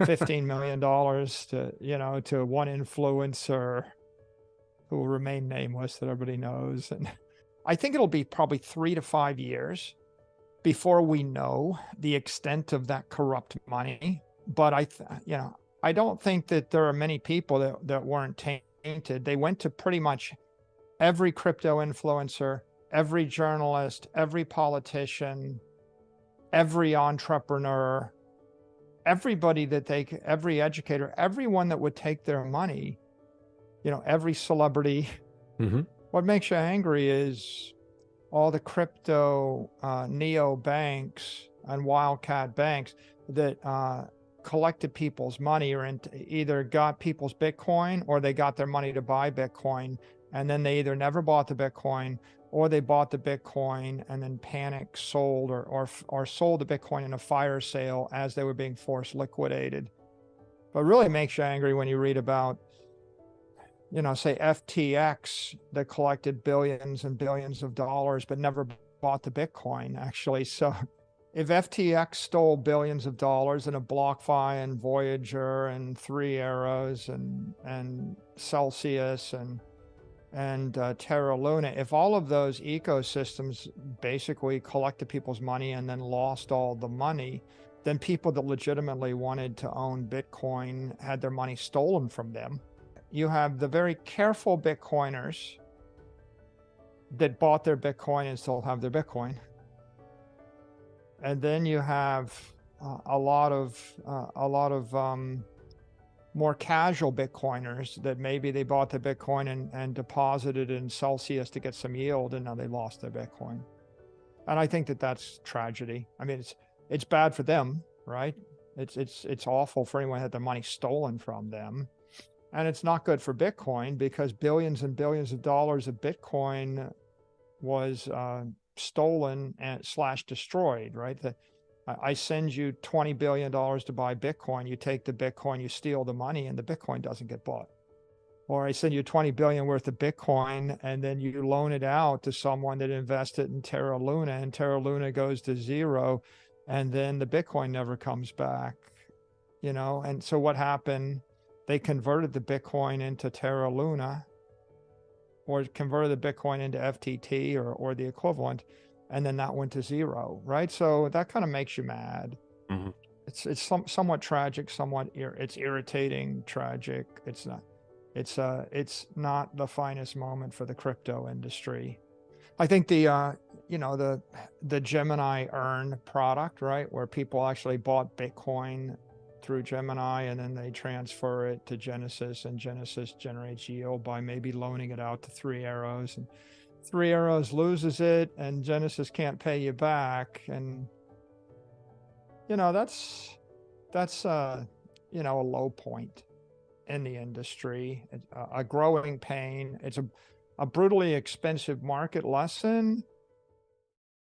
$15 million to one influencer who will remain nameless that everybody knows. And I think it'll be probably 3 to 5 years before we know the extent of that corrupt money. But I don't think that there are many people that weren't tainted. They went to pretty much every crypto influencer, every journalist, every politician, every entrepreneur, everybody every educator, everyone that would take their money, every celebrity. Mm-hmm. What makes you angry is all the crypto neo banks and wildcat banks that collected people's money, or either got people's Bitcoin, or they got their money to buy Bitcoin, and then they either never bought the Bitcoin, or they bought the Bitcoin and then panic sold, or sold the Bitcoin in a fire sale as they were being forced liquidated. But it really makes you angry when you read about, say FTX, that collected billions and billions of dollars but never bought the Bitcoin, actually. So if FTX stole billions of dollars, and a BlockFi and Voyager and Three Arrows and Celsius and Terra Luna, if all of those ecosystems basically collected people's money and then lost all the money, then people that legitimately wanted to own Bitcoin had their money stolen from them. You have the very careful Bitcoiners that bought their Bitcoin and still have their Bitcoin. And then you have a lot of more casual Bitcoiners that maybe they bought the Bitcoin and deposited in Celsius to get some yield, and now they lost their Bitcoin. And I think that that's tragedy. I mean, it's bad for them, right? It's awful for anyone who had their money stolen from them. And it's not good for Bitcoin, because billions and billions of dollars of Bitcoin was stolen and / destroyed, right? I send you $20 billion to buy Bitcoin. You take the Bitcoin, you steal the money, and the Bitcoin doesn't get bought. Or I send you 20 billion worth of Bitcoin, and then you loan it out to someone that invested in Terra Luna, and Terra Luna goes to zero, and then the Bitcoin never comes back, And so what happened? They converted the Bitcoin into Terra Luna, or converted the Bitcoin into FTT or the equivalent, and then that went to zero, right? So that kind of makes you mad. Mm-hmm. It's somewhat tragic, it's irritating, tragic. It's not the finest moment for the crypto industry. I think the Gemini Earn product, right, where people actually bought Bitcoin through Gemini, and then they transfer it to Genesis, and Genesis generates yield by maybe loaning it out to Three Arrows, and Three Arrows loses it, and Genesis can't pay you back. And that's a low point in the industry, a growing pain. It's a brutally expensive market lesson,